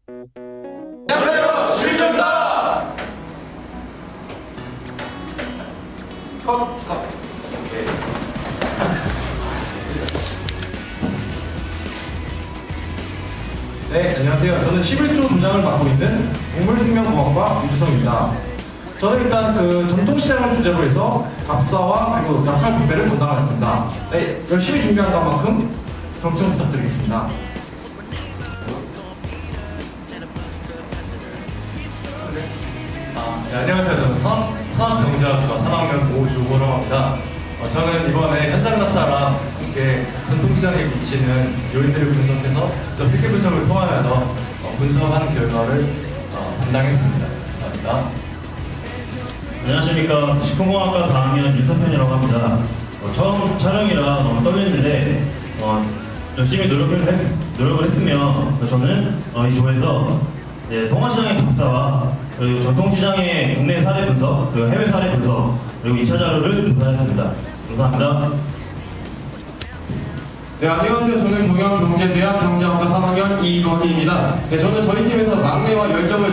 안녕하세요, 실조입니다. 컷. 오케이. 네, 안녕하세요. 저는 11조 조장을 맡고 있는 동물생명공학과 유주성입니다. 저는 일단 전통시장을 주제로 해서 답사와 그리고 역할 분배를 담당하겠습니다. 네, 열심히 준비한 것만큼 경청 부탁드리겠습니다. 네, 안녕하세요. 저는 산업경제학과 3학년 오주호라고 합니다. 저는 이번에 현장 답사랑 함께 전통시장에 미치는 요인들을 분석해서 직접 필기 분석을 통하여서 분석하는 결과를 담당했습니다. 감사합니다. 안녕하십니까. 식품공학과 4학년 윤석현이라고 합니다. 처음 촬영이라 너무 떨리는데 열심히 노력을 했으며 저는 이 조에서 송화시장의 답사와 그리고 전통시장의 국내 사례 분석, 그리고 해외 사례 분석, 그리고 2차 자료를 조사했습니다. 감사합니다. 네, 안녕하세요. 저는 경영경제대학 경제학과 3학년 이건희입니다. 네, 저는 저희 팀에서 막내와 열정을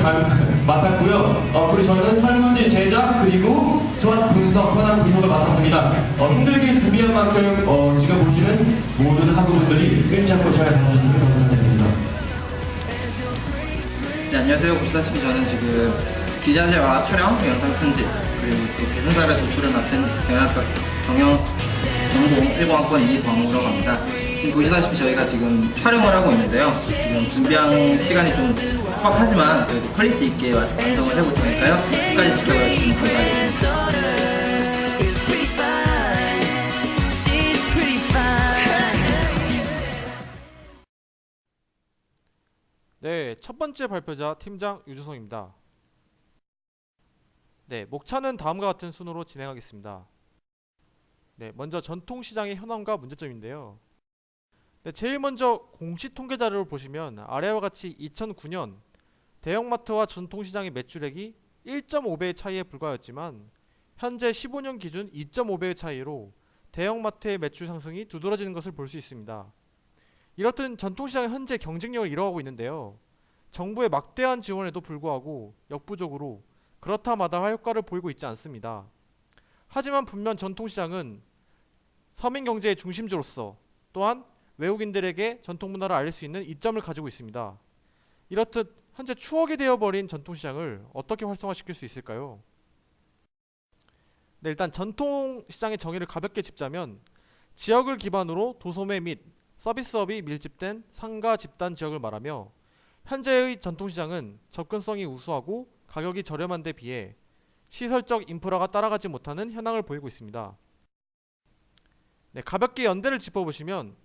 맡았고요. 그리고 저는 설문지 제작 그리고 수학 분석, 현황 분석을 맡았습니다. 힘들게 준비한 만큼 지금 보시는 모든 학우분들이 끊지 않고 잘 다녀주셔서 감사드립니다. 네, 안녕하세요. 보시다시피 저는 지금 기자재와 촬영, 영상 편집, 그리고 또 대승사를 도출을 맡은 경영 전공 1공학번 이광우라고 합니다. 지금 보시다시피 저희가 지금 촬영을 하고 있는데요. 지금 준비한 시간이 좀 빡빡하지만 그래도 퀄리티 있게 완성을 해볼 테니까요. 끝까지 지켜봐 주시면 감사하겠습니다. 네, 첫 번째 발표자 팀장 유주성입니다. 네, 목차는 다음과 같은 순으로 진행하겠습니다. 네, 먼저 전통시장의 현황과 문제점인데요. 네, 제일 먼저 공시 통계 자료를 보시면 아래와 같이 2009년 대형마트와 전통시장의 매출액이 1.5배의 차이에 불과하였지만 현재 15년 기준 2.5배의 차이로 대형마트의 매출 상승이 두드러지는 것을 볼 수 있습니다. 이렇듯 전통시장은 현재 경쟁력을 잃어가고 있는데요. 정부의 막대한 지원에도 불구하고 역부족으로 그렇다 마다할 효과를 보이고 있지 않습니다. 하지만 분명 전통시장은 서민경제의 중심지로서 또한 외국인들에게 전통문화를 알릴 수 있는 이점을 가지고 있습니다. 이렇듯 현재 추억이 되어버린 전통시장을 어떻게 활성화시킬 수 있을까요? 네, 일단 전통시장의 정의를 가볍게 짚자면 지역을 기반으로 도소매 및 서비스업이 밀집된 상가 집단 지역을 말하며 현재의 전통시장은 접근성이 우수하고 가격이 저렴한 데 비해 시설적 인프라가 따라가지 못하는 현황을 보이고 있습니다. 네, 가볍게 연대를 짚어보시면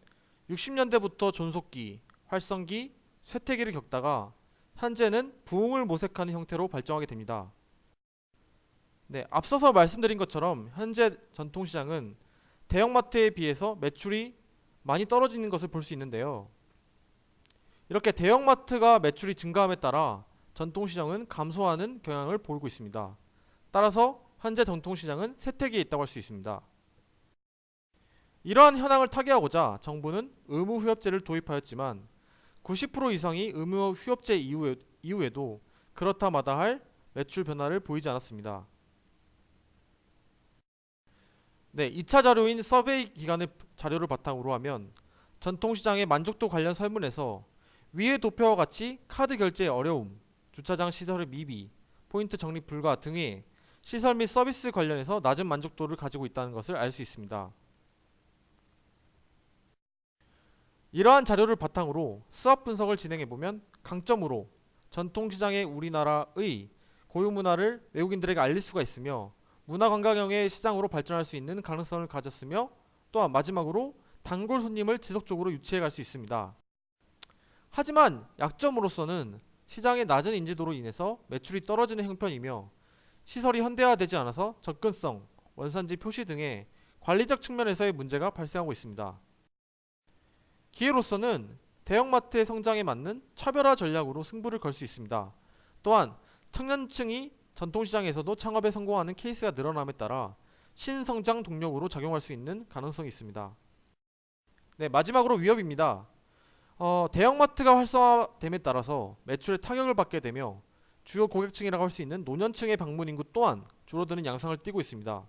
60년대부터 존속기, 활성기, 쇠퇴기를 겪다가 현재는 부흥을 모색하는 형태로 발전하게 됩니다. 네, 앞서서 말씀드린 것처럼 현재 전통시장은 대형마트에 비해서 매출이 많이 떨어지는 것을 볼 수 있는데요. 이렇게 대형마트가 매출이 증가함에 따라 전통시장은 감소하는 경향을 보이고 있습니다. 따라서 현재 전통시장은 쇠퇴기에 있다고 할 수 있습니다. 이러한 현황을 타개하고자 정부는 의무휴업제를 도입하였지만 90% 이상이 의무휴업제 이후에도 그렇다 마다할 매출 변화를 보이지 않았습니다. 네, 2차 자료인 서베이 기관의 자료를 바탕으로 하면 전통시장의 만족도 관련 설문에서 위의 도표와 같이 카드 결제의 어려움, 주차장 시설의 미비, 포인트 적립 불가 등의 시설 및 서비스 관련해서 낮은 만족도를 가지고 있다는 것을 알 수 있습니다. 이러한 자료를 바탕으로 수합 분석을 진행해보면 강점으로 전통시장의 우리나라의 고유문화를 외국인들에게 알릴 수가 있으며 문화관광형의 시장으로 발전할 수 있는 가능성을 가졌으며 또한 마지막으로 단골 손님을 지속적으로 유치해 갈 수 있습니다. 하지만 약점으로서는 시장의 낮은 인지도로 인해서 매출이 떨어지는 형편이며 시설이 현대화되지 않아서 접근성, 원산지 표시 등의 관리적 측면에서의 문제가 발생하고 있습니다. 기회로서는 대형마트의 성장에 맞는 차별화 전략으로 승부를 걸 수 있습니다. 또한 청년층이 전통시장에서도 창업에 성공하는 케이스가 늘어남에 따라 신성장 동력으로 작용할 수 있는 가능성이 있습니다. 네, 마지막으로 위협입니다. 대형마트가 활성화됨에 따라서 매출에 타격을 받게 되며 주요 고객층이라고 할 수 있는 노년층의 방문 인구 또한 줄어드는 양상을 띠고 있습니다.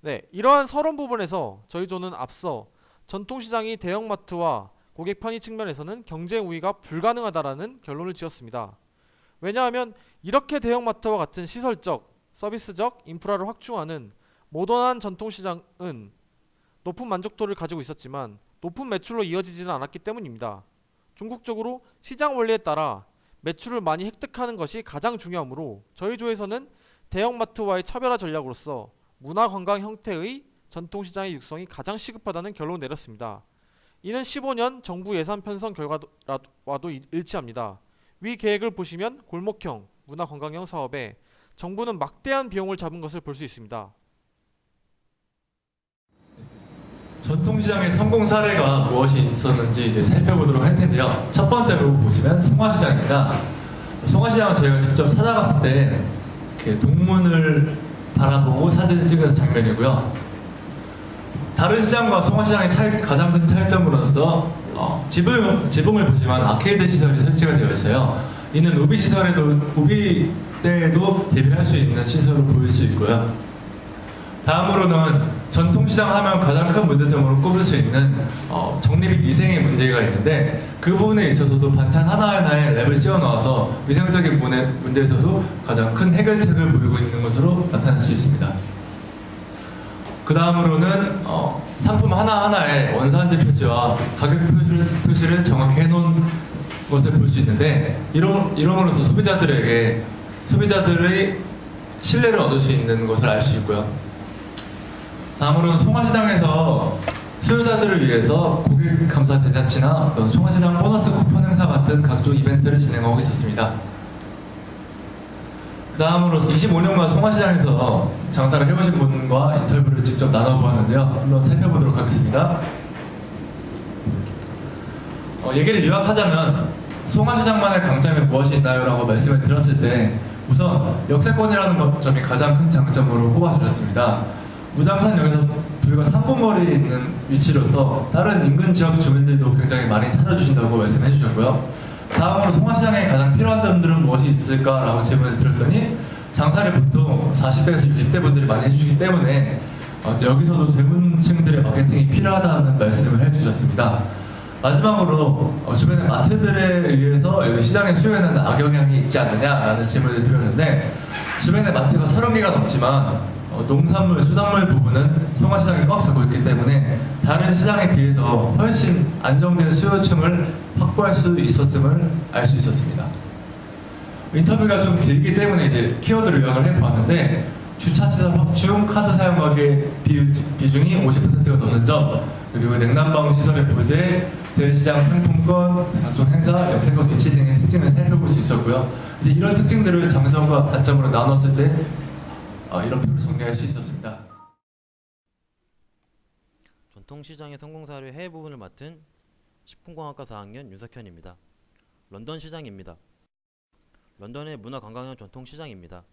네, 이러한 서론 부분에서 저희 조는 앞서 전통시장이 대형마트와 고객 편의 측면에서는 경쟁 우위가 불가능하다라는 결론을 지었습니다. 왜냐하면 이렇게 대형마트와 같은 시설적, 서비스적 인프라를 확충하는 모던한 전통시장은 높은 만족도를 가지고 있었지만 높은 매출로 이어지지는 않았기 때문입니다. 종국적으로 시장 원리에 따라 매출을 많이 획득하는 것이 가장 중요하므로 저희 조에서는 대형마트와의 차별화 전략으로서 문화관광 형태의 전통시장의 육성이 가장 시급하다는 결론을 내렸습니다. 이는 15년 정부 예산 편성 결과와도 일치합니다. 위 계획을 보시면 골목형, 문화관광형 사업에 정부는 막대한 비용을 잡은 것을 볼 수 있습니다. 전통시장의 성공 사례가 무엇이 있었는지 이제 살펴보도록 할 텐데요. 첫 번째로 보시면 송화시장입니다. 송화시장은 저희가 직접 찾아갔을 때 이렇게 동문을 바라보고 사진을 찍은 장면이고요. 다른 시장과 송화시장의 가장 큰 차이점으로서 지붕을 보시면 아케이드 시설이 설치가 되어 있어요. 이는 우비 때에도 대비할 수 있는 시설을 보일 수 있고요. 다음으로는 전통시장 하면 가장 큰 문제점으로 꼽을 수 있는 적립 위생의 문제가 있는데 그 부분에 있어서도 반찬 하나하나에 랩을 씌워 넣어서 위생적인 문제에서도 가장 큰 해결책을 보이고 있는 것으로 나타날 수 있습니다. 그 다음으로는 상품 하나하나에 원산지 표시와 가격 표시를 정확히 해놓은 것을 볼 수 있는데 이러므로써 소비자들의 신뢰를 얻을 수 있는 것을 알 수 있고요. 다음으로는 송화시장에서 수요자들을 위해서 고객 감사 대잔치나 어떤 송화시장 보너스 쿠폰 행사 같은 각종 이벤트를 진행하고 있었습니다. 그 다음으로 25년간 송화시장에서 장사를 해보신 분과 인터뷰를 직접 나눠보았는데요. 한번 살펴보도록 하겠습니다. 얘기를 요약하자면 송화시장만의 강점이 무엇이 있나요? 라고 말씀을 드렸을 때 우선 역세권이라는 점이 가장 큰 장점으로 꼽아주셨습니다. 무장산역에서 불과 3분 거리에 있는 위치로서 다른 인근 지역 주민들도 굉장히 많이 찾아주신다고 말씀해 주셨고요. 다음으로 송화시장에 가장 필요한 점들은 무엇이 있을까라고 질문을 드렸더니 장사를 보통 40대에서 60대 분들이 많이 해주시기 때문에 여기서도 젊은 층들의 마케팅이 필요하다는 말씀을 해주셨습니다. 마지막으로 주변의 마트들에 의해서 여기 시장의 수요에는 악영향이 있지 않느냐라는 질문을 드렸는데 주변의 마트가 30개가 넘지만 농산물, 수산물 부분은 송화시장이 꽉 차고 있기 때문에 다른 시장에 비해서 훨씬 안정된 수요층을 확보할 수 있었음을 알 수 있었습니다. 인터뷰가 좀 길기 때문에 이제 키워드를 요약을 해보았는데 주차시설 확충, 카드 사용가계 비중이 50%가 넘는 점, 그리고 냉난방 시설의 부재, 재래시장 상품권, 각종 행사, 역세권 위치 등의 특징을 살펴볼 수 있었고요. 이제 이런 특징들을 장점과 단점으로 나눴을 때 이런 표를 정리할 수 있었습니다. 전통시장의 성공 사례 해외 부분을 맡은 식품공학과 4학년 윤석현입니다. 런던 시장입니다. 런던의 문화관광형 전통시장입니다.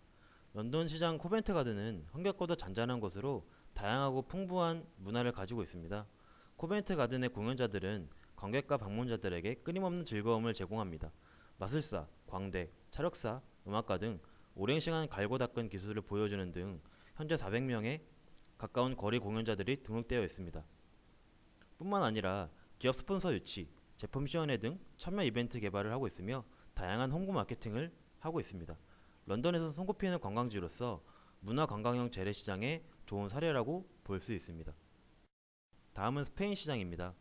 런던 시장 코벤트 가든은 흥겹고도 잔잔한 곳으로 다양하고 풍부한 문화를 가지고 있습니다. 코벤트 가든의 공연자들은 관객과 방문자들에게 끊임없는 즐거움을 제공합니다. 마술사, 광대, 차력사, 음악가 등 오랜 시간 갈고 닦은 기술을 보여주는 등 현재 400명에 가까운 거리 공연자들이 등록되어 있습니다. 뿐만 아니라 기업 스폰서 유치, 제품 시연회 등 참여 이벤트 개발을 하고 있으며 다양한 홍보 마케팅을 하고 있습니다. 런던에서 손꼽히는 관광지로서 문화관광형 재래시장의 좋은 사례라고 볼 수 있습니다. 다음은 스페인 시장입니다.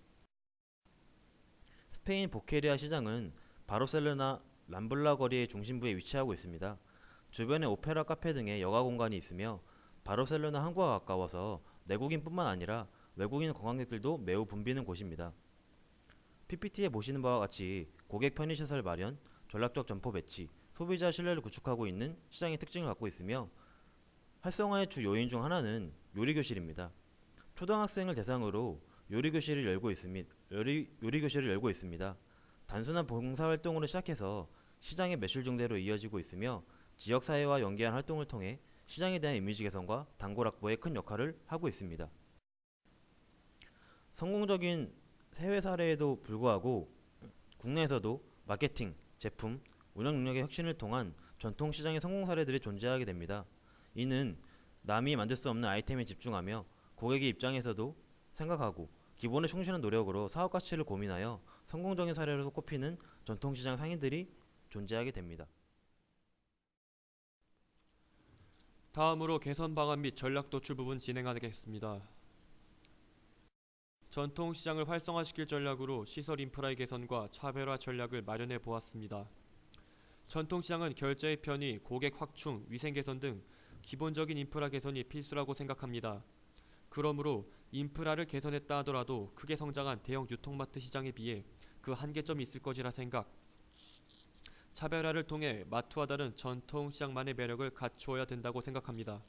스페인 보케리아 시장은 바르셀로나 람블라 거리의 중심부에 위치하고 있습니다. 주변에 오페라 카페 등의 여가 공간이 있으며 바르셀로나 항구와 가까워서 내국인뿐만 아니라 외국인 관광객들도 매우 붐비는 곳입니다. PPT에 보시는 바와 같이 고객 편의시설 마련, 전략적 점포 배치, 소비자 신뢰를 구축하고 있는 시장의 특징을 갖고 있으며 활성화의 주 요인 중 하나는 요리교실입니다. 초등학생을 대상으로 요리교실을 열고 있습니다. 단순한 봉사활동으로 시작해서 시장의 매출 증대로 이어지고 있으며 지역사회와 연계한 활동을 통해 시장에 대한 이미지 개선과 단골 확보에 큰 역할을 하고 있습니다. 성공적인 해외 사례에도 불구하고 국내에서도 마케팅, 제품, 운영 능력의 혁신을 통한 전통 시장의 성공 사례들이 존재하게 됩니다. 이는 남이 만들 수 없는 아이템에 집중하며 고객의 입장에서도 생각하고 기본에 충실한 노력으로 사업 가치를 고민하여 성공적인 사례로 꼽히는 전통시장 상인들이 존재하게 됩니다. 다음으로 개선 방안 및 전략 도출 부분 진행하겠습니다. 전통시장을 활성화시킬 전략으로 시설 인프라의 개선과 차별화 전략을 마련해 보았습니다. 전통시장은 결제의 편의, 고객 확충, 위생 개선 등 기본적인 인프라 개선이 필수라고 생각합니다. 그러므로 인프라를 개선했다 하더라도 크게 성장한 대형 유통마트 시장에 비해 그 한계점이 있을 것이라 생각. 차별화를 통해 마트와 다른 전통시장만의 매력을 갖추어야 된다고 생각합니다.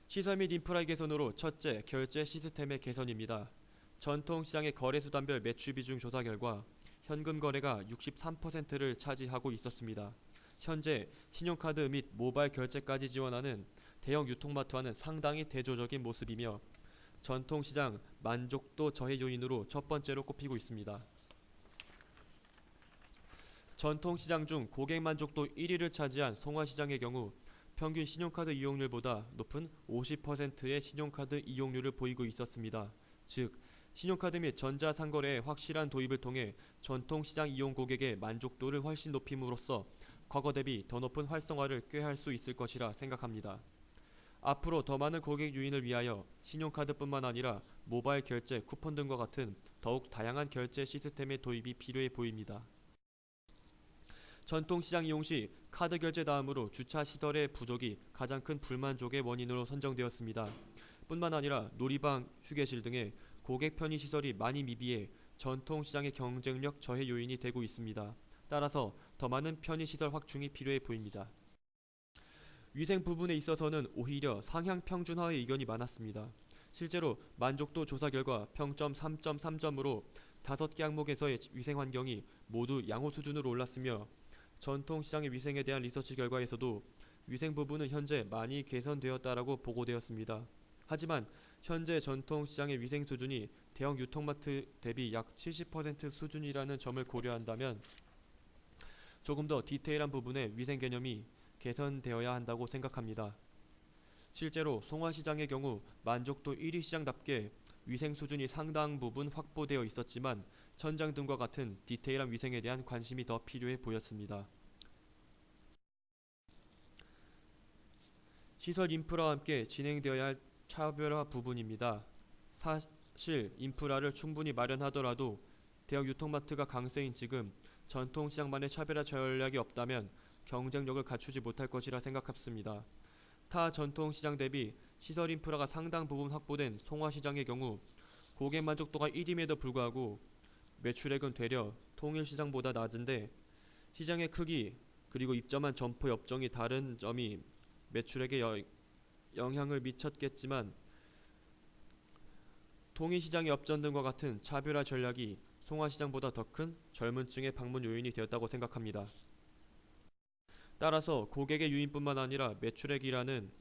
시설 및 인프라의 개선으로 첫째, 결제 시스템의 개선입니다. 전통시장의 거래수단별 매출 비중 조사 결과 현금 거래가 63%를 차지하고 있었습니다. 현재 신용카드 및 모바일 결제까지 지원하는 대형 유통마트와는 상당히 대조적인 모습이며 전통시장 만족도 저해 요인으로 첫 번째로 꼽히고 있습니다. 전통시장 중 고객 만족도 1위를 차지한 송화시장의 경우 평균 신용카드 이용률보다 높은 50%의 신용카드 이용률을 보이고 있었습니다. 즉, 신용카드 및 전자상거래의 확실한 도입을 통해 전통시장 이용 고객의 만족도를 훨씬 높임으로써 과거 대비 더 높은 활성화를 꾀할 수 있을 것이라 생각합니다. 앞으로 더 많은 고객 유인을 위하여 신용카드뿐만 아니라 모바일 결제, 쿠폰 등과 같은 더욱 다양한 결제 시스템의 도입이 필요해 보입니다. 전통시장 이용 시 카드 결제 다음으로 주차 시설의 부족이 가장 큰 불만족의 원인으로 선정되었습니다. 뿐만 아니라 놀이방, 휴게실 등의 고객 편의 시설이 많이 미비해 전통시장의 경쟁력 저해 요인이 되고 있습니다. 따라서 더 많은 편의 시설 확충이 필요해 보입니다. 위생 부분에 있어서는 오히려 상향 평준화의 의견이 많았습니다. 실제로 만족도 조사 결과 평점 3.3점으로 5개 항목에서의 위생 환경이 모두 양호 수준으로 올랐으며 전통시장의 위생에 대한 리서치 결과에서도 위생 부분은 현재 많이 개선되었다라고 보고되었습니다. 하지만 현재 전통시장의 위생 수준이 대형 유통마트 대비 약 70% 수준이라는 점을 고려한다면 조금 더 디테일한 부분의 위생 개념이 개선되어야 한다고 생각합니다. 실제로 송화시장의 경우 만족도 1위 시장답게 위생 수준이 상당 부분 확보되어 있었지만 천장 등과 같은 디테일한 위생에 대한 관심이 더 필요해 보였습니다. 시설 인프라와 함께 진행되어야 할 차별화 부분입니다. 사실 인프라를 충분히 마련하더라도 대형 유통마트가 강세인 지금 전통시장만의 차별화 전략이 없다면 경쟁력을 갖추지 못할 것이라 생각했습니다. 타 전통시장 대비 시설 인프라가 상당 부분 확보된 송화시장의 경우 고객 만족도가 1임에도 불구하고 매출액은 되려 통일시장보다 낮은데 시장의 크기 그리고 입점한 점포 업종이 다른 점이 매출액에 영향을 미쳤겠지만 통일시장의 업전 등과 같은 차별화 전략이 송화시장보다 더 큰 젊은 층의 방문 요인이 되었다고 생각합니다. 따라서 고객의 유인뿐만 아니라 매출액이라는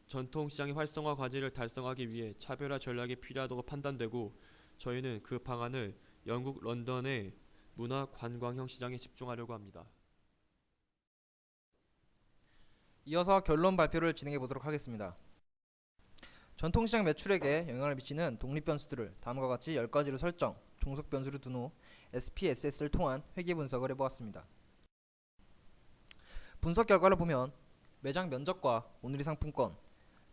전통시장의 활성화 과제를 달성하기 위해 차별화 전략이 필요하다고 판단되고 저희는 그 방안을 영국 런던의 문화 관광형 시장에 집중하려고 합니다. 이어서 결론 발표를 진행해 보도록 하겠습니다. 전통시장 매출액에 영향을 미치는 독립 변수들을 다음과 같이 10가지로 설정, 종속 변수를 둔 후 SPSS를 통한 회계 분석을 해보았습니다. 분석 결과를 보면 매장 면적과 오늘의 상품권,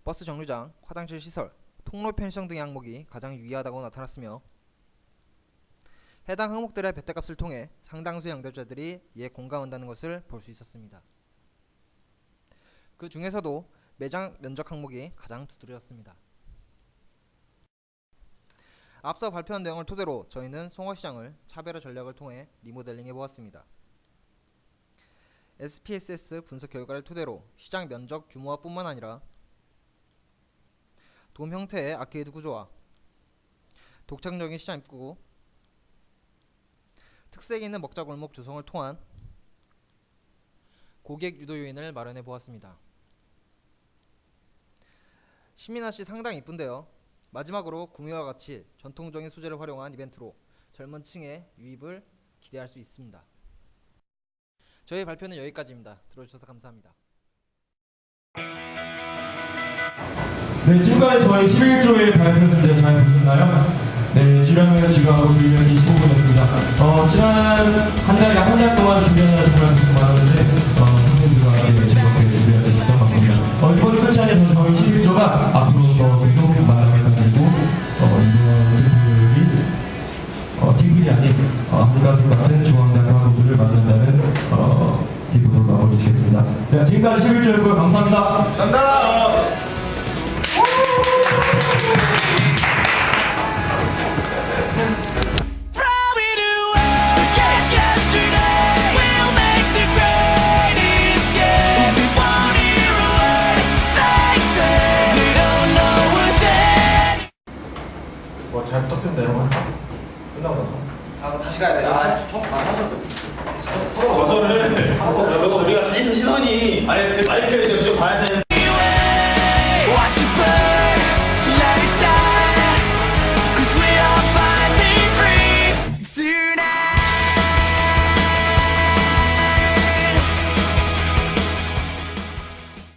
버스 정류장, 화장실 시설, 통로 편의성 등의 항목이 가장 유의하다고 나타났으며 해당 항목들의 배태값을 통해 상당수의 양도자들이 이에 공감한다는 것을 볼 수 있었습니다. 그 중에서도 매장 면적 항목이 가장 두드러졌습니다. 앞서 발표한 내용을 토대로 저희는 송화시장을 차별화 전략을 통해 리모델링해 보았습니다. SPSS 분석 결과를 토대로 시장 면적 규모화 뿐만 아니라 돔 형태의 아케이드 구조와 독창적인 시장 입구, 특색 있는 먹자 골목 조성을 통한 고객 유도 요인을 마련해 보았습니다. 신민아씨 상당히 이쁜데요. 마지막으로 구미와 같이 전통적인 소재를 활용한 이벤트로 젊은 층의 유입을 기대할 수 있습니다. 저희 발표는 여기까지입니다. 들어주셔서 감사합니다. 네, 지금까지 저희 11조의 발표였는데 잘 보셨나요? 네, 주량은 지금 하고 불면이 15분이었습니다. 지난 한 달 동안 주변에 정말 고생 많았는데, 학생들과 즐겁게 준비하셨던 것 같습니다. 이번 끝이 아니라 저희 11조가 앞으로 더 계속 만남을 가지고, 이번 팀플이 아닌, 한가족 같은 중앙대학 학우들을 만난다는, 기부로 마무리지겠습니다. 네, 지금까지 11조였고요. 감사합니다. 감사합니다. 잘 부탁드립니다 여러분. 끝나고 나서. 아, 다시 가야 돼. 저거를 우리가 시선이 아니